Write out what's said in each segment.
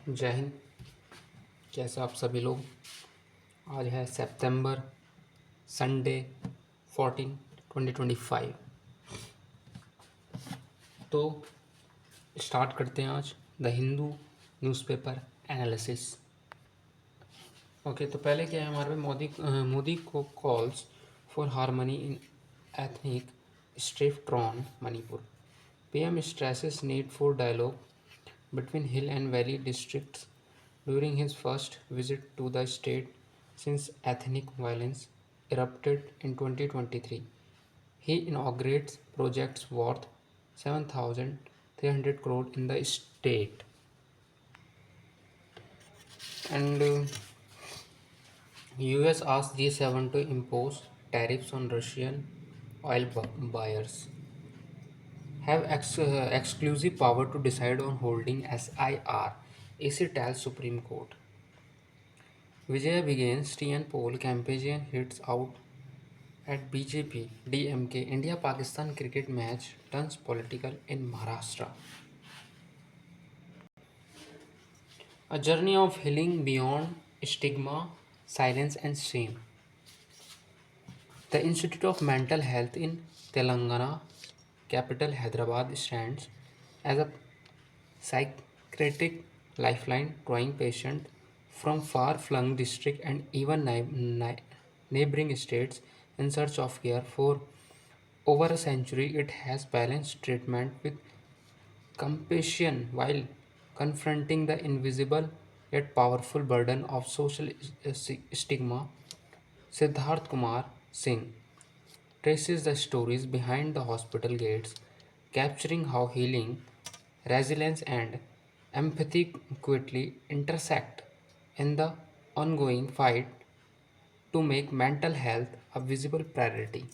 जय हिंद। कैसे आप सभी लोग। आज है सितंबर संडे 14 2025। तो स्टार्ट करते हैं आज the Hindu newspaper analysis. Okay, तो पहले क्या है हमारे में मोदी को calls for harmony in ethnic strife torn Manipur. PM stresses need for dialogue between hill and valley districts during his first visit to the state since ethnic violence erupted in 2023. He inaugurates projects worth 7,300 crore in the state. And US asks G7 to impose tariffs on Russian oil buyers. Have exclusive power to decide on holding SIR, AC tells Supreme Court. Vijay begins TN poll campaign hits out at BJP DMK. India Pakistan cricket match turns political in Maharashtra. A journey of healing beyond stigma, silence, and shame. The Institute of Mental Health in Telangana, capital Hyderabad, stands as a psychiatric lifeline, drawing patients from far-flung districts and even neighboring states in search of care. For over a century, it has balanced treatment with compassion while confronting the invisible yet powerful burden of social stigma. Siddharth Kumar Singh traces the stories behind the hospital gates, capturing how healing, resilience, and empathy quickly intersect in the ongoing fight to make mental health a visible priority.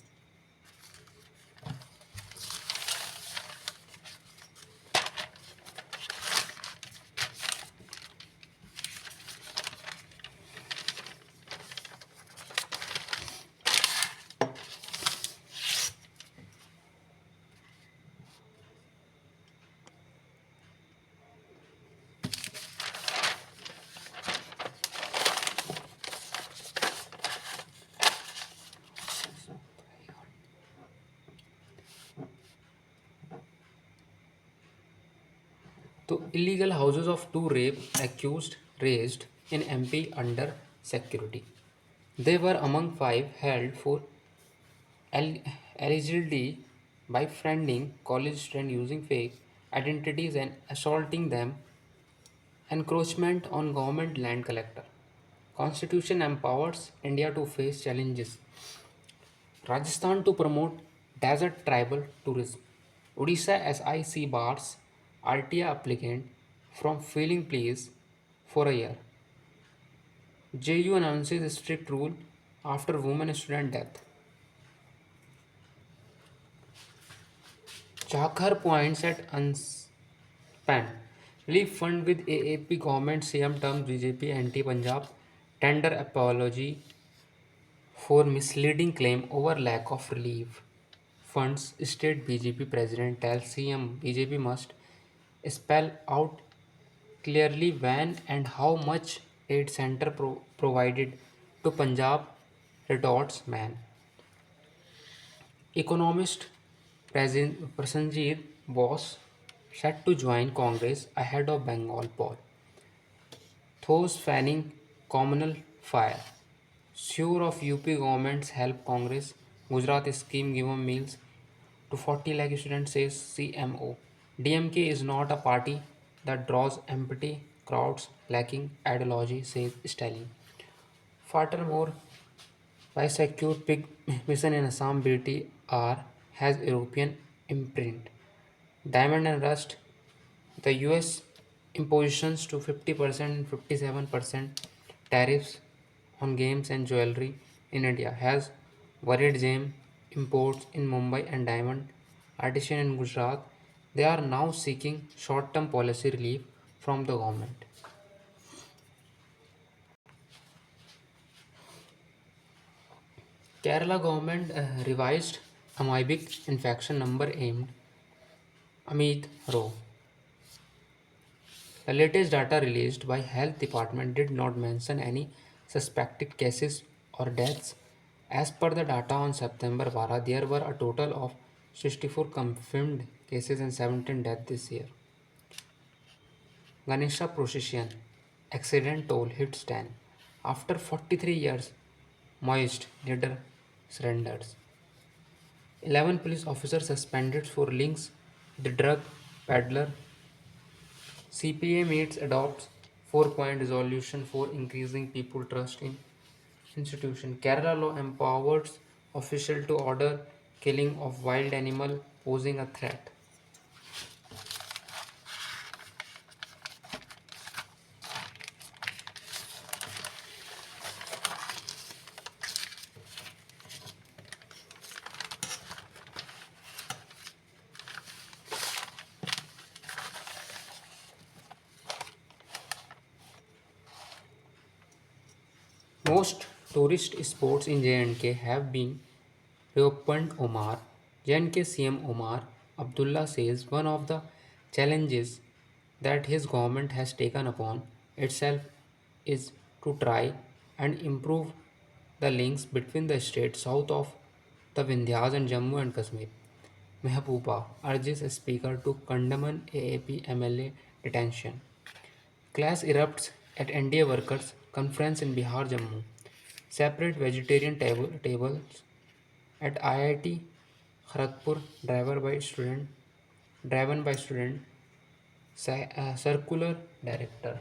तो illegal houses of two rape accused raised in MP under security. They were among five held for allegedly befriending college students using fake identities and assaulting them. Encroachment on government land collector. Constitution empowers India to face challenges. Rajasthan to promote desert tribal tourism. Odisha SIC bars RTA applicant from filing pleas for a year. JU announces strict rule after woman student death. Chakhar points at unspent relief fund with AAP government CM terms BJP anti-Punjab tender apology for misleading claim over lack of relief funds. State BJP president tells CM BJP must spell out clearly when and how much aid center provided to Punjab, retorts man. Economist Prasenjit Bose set to join Congress ahead of Bengal poll. Those fanning communal fire. Sure of UP government's help Congress, Gujarat scheme given meals to 40 lakh students, says CMO. DMK is not a party that draws empty crowds lacking ideology, says Stalin. Furthermore, Bisecure Pig Mission in Assam BTR has European imprint. Diamond and Rust, the US impositions to 50% and 57% tariffs on games and jewelry in India has worried gem imports in Mumbai and diamond artisan in Gujarat. They are now seeking short-term policy relief from the government. Kerala government revised amoebic infection number aimed Amit Rowe. The latest data released by Health Department did not mention any suspected cases or deaths. As per the data on September 12, there were a total of 64 confirmed cases and 17 deaths this year. Ganesha procession accident toll hits 10. After 43 years, Moist leader surrenders. 11 police officers suspended for links the drug peddler. CPA meets adopts 4-point resolution for increasing people trust in institution. Kerala law empowers official to order killing of wild animal posing a threat. Most tourist spots in J&K have been reopened. J&K CM Omar Abdullah says one of the challenges that his government has taken upon itself is to try and improve the links between the states south of the Vindhyas and Jammu and Kashmir. Mehbooba urges a speaker to condemn AAP MLA detention. Clash erupts at NDA workers conference in Bihar, Jammu. Separate vegetarian tables at IIT Kharagpur, driven by student, circular director.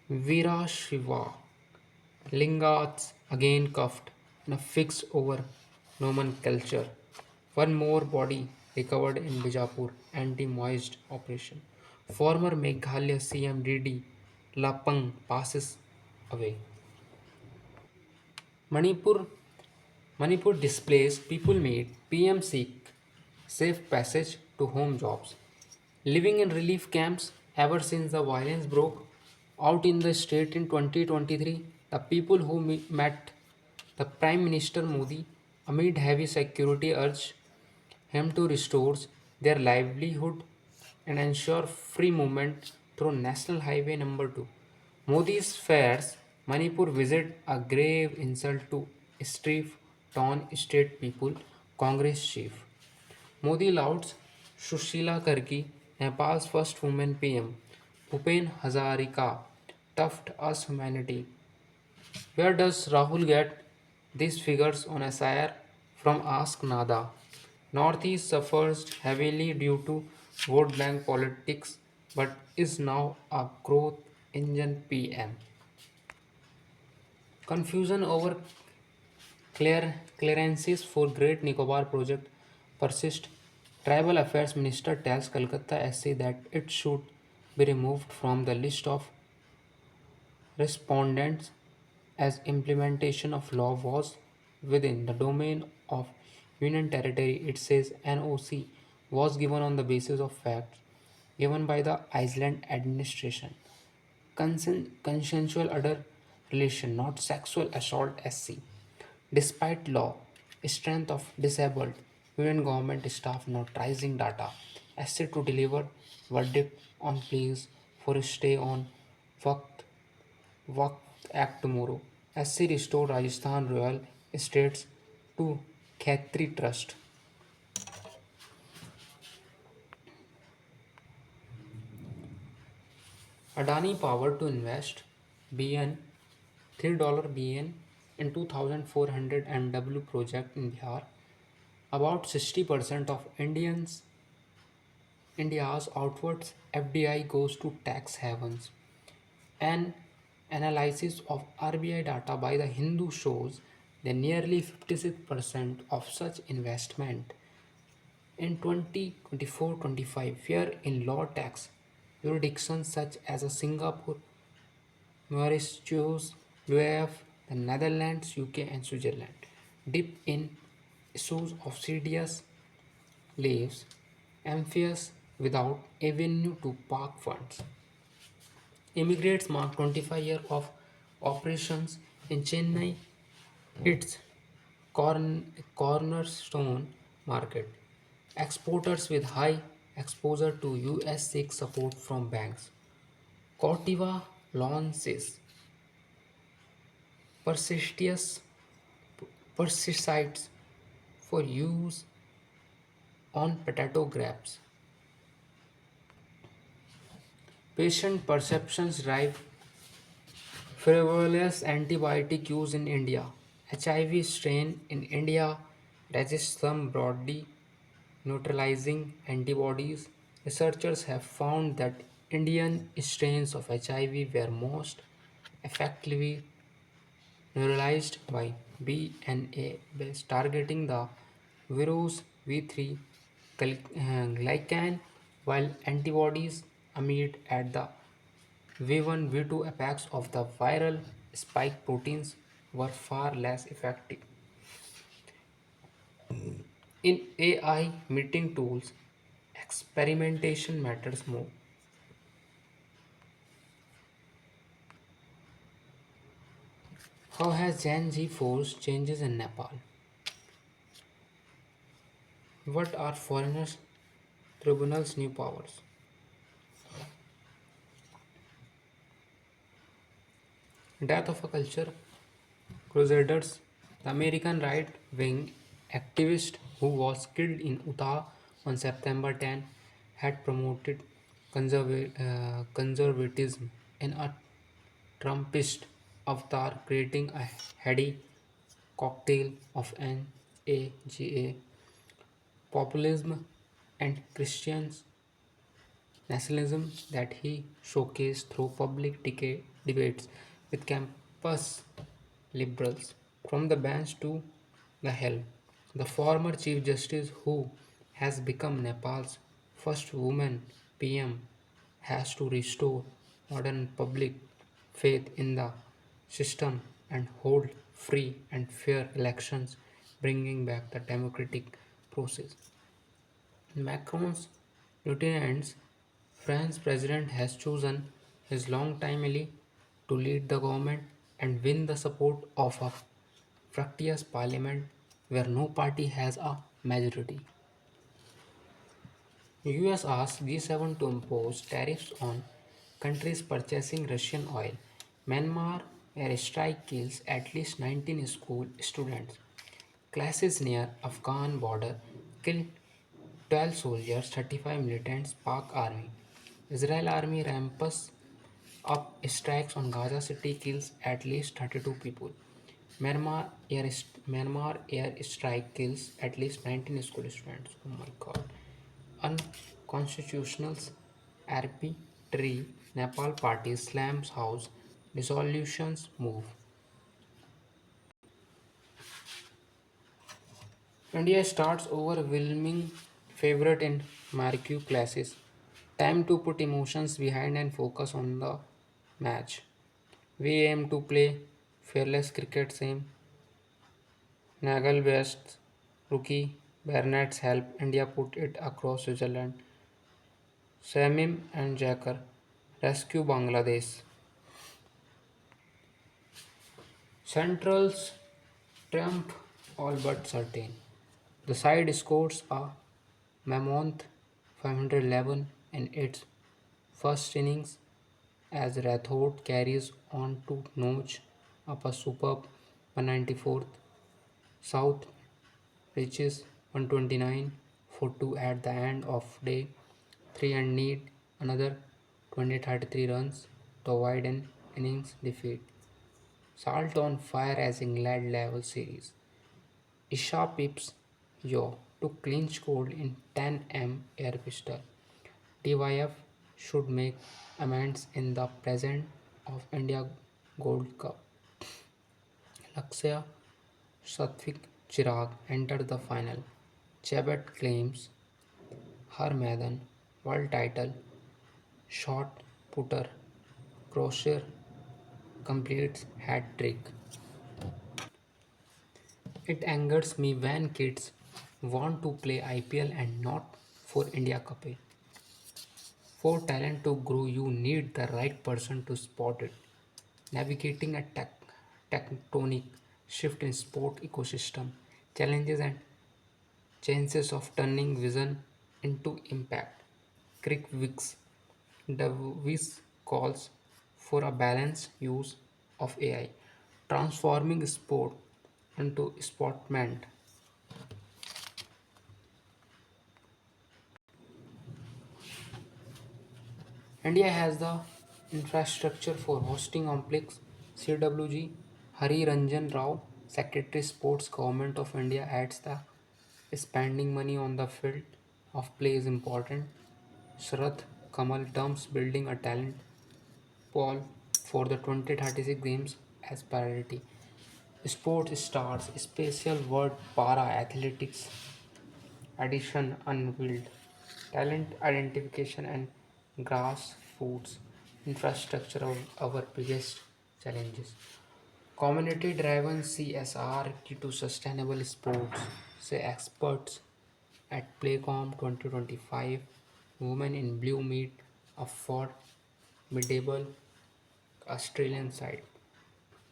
Veera Shiva Lingats again cuffed in a fix over nomenclature. One more body recovered in Bijapur anti-moist operation. Former Meghalaya CM DD Lapang passes away. Manipur Manipur displaced people meet PM seek safe passage to home jobs. Living in relief camps ever since the violence broke out in the state in 2023, the people who met the Prime Minister Modi amid heavy security urged him to restore their livelihood and ensure free movement through National Highway number 2. Modi's fears Manipur visit a grave insult to Steve Town State People Congress chief. Modi louds Sushila Karki, Nepal's first woman PM. Bhupen Hazarika, Tuft Us Humanity. Where does Rahul get these figures on SIR from? Ask Nada. Northeast suffers heavily due to vote bank politics but is now a growth engine PM. Confusion over clearances for Great Nicobar project persists. Tribal Affairs Minister tells Calcutta SC that it should be removed from the list of respondents as implementation of law was within the domain of Union Territory. It says NOC was given on the basis of facts given by the Iceland administration. Consensual adult relation, not sexual assault SC. Despite law, strength of disabled Union government staff not raising data. SC to deliver verdict on pleas for stay on Waqt Waqf Act tomorrow. SC restored Rajasthan Royal Estates to Khetri Trust. Adani Power to invest BN $3 billion in 2400 MW project in Bihar. About 60% of India's outwards FDI goes to tax havens. An analysis of RBI data by the Hindu shows that nearly 56% of such investment in 2024-25 were in low tax jurisdictions such as Singapore, Mauritius, UAE, the Netherlands, UK, and Switzerland. Dip in issues of CDS leaves Amphius without avenue to park funds. Immigrants mark 25 years of operations in Chennai, its cornerstone market. Exporters with high exposure to US seeks support from banks. Cortiva launches persistous pesticides for use on potato grapes. Patient perceptions drive frivolous antibiotic use in India. HIV strain in India resists some broadly neutralizing antibodies. Researchers have found that Indian strains of HIV were most effectively neuralized by BNA based targeting the virus V3 glycan, while antibodies aimed at the V1 V2 apex of the viral spike proteins were far less effective. In AI meeting tools, experimentation matters more. How has Gen Z forced changes in Nepal? What are foreigners tribunals' new powers? Death of a culture crusaders. The American right wing activist who was killed in Utah on September 10 had promoted conservatism in a Trumpist avatar, creating a heady cocktail of NAGA, populism, and Christian nationalism that he showcased through public debates with campus liberals. From the bench to the Hill, the former Chief Justice, who has become Nepal's first woman PM, has to restore modern public faith in the system and hold free and fair elections, bringing back the democratic process. Macron's lieutenants, France's president has chosen his longtime ally to lead the government and win the support of a fructious parliament where no party has a majority. US asked G7 to impose tariffs on countries purchasing Russian oil. Myanmar airstrike kills at least 19 school students. Clashes near Afghan border kill 12 soldiers, 35 militants, Pak army. Israel army ramps up strikes on Gaza City, kills at least 32 people. Myanmar air strike kills at least 19 school students. Oh my god. Unconstitutional arbitrary Nepal party slams house dissolutions move. India starts overwhelming favorite in Marquee classes. Time to put emotions behind and focus on the match. We aim to play fearless cricket same. Nagal West's rookie Barnett's help India put it across Switzerland. Samim and Jacker rescue Bangladesh. Central's triumph all but certain. The side scores a mammoth 511 in its first innings as Rathod carries on to notch up a superb 194th. South reaches 129 for 2 at the end of day 3 and need another 20-33 runs to avoid an innings defeat. Salt on fire as England level series. Isha Pips Yo to clinch gold in 10M air pistol. DYF should make amends in the present of India Gold Cup. Lakshya Satvik Chirag entered the final. Chebet claims her maiden world title. Shot putter Crozier completes hat trick. It angers me when kids want to play IPL and not for India Cup. For talent to grow, you need the right person to spot it. Navigating a tectonic shift in sport ecosystem, challenges and chances of turning vision into impact. Crickwick's Davis calls for a balanced use of AI, transforming sport into sportment. India has the infrastructure for hosting Olympics. CWG Hari Ranjan Rao, Secretary Sports Government of India, adds the spending money on the field of play is important. Sharath Kamal terms building a talent pool for the 2036 games as priority. Sports stars, special word para athletics addition unveiled. Talent identification and grassroots infrastructure are our biggest challenges. Community driven CSR key to sustainable sports, say experts at Playcom 2025. Women in Blue meet a formidable Australian side.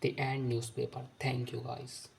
The End newspaper. Thank you guys.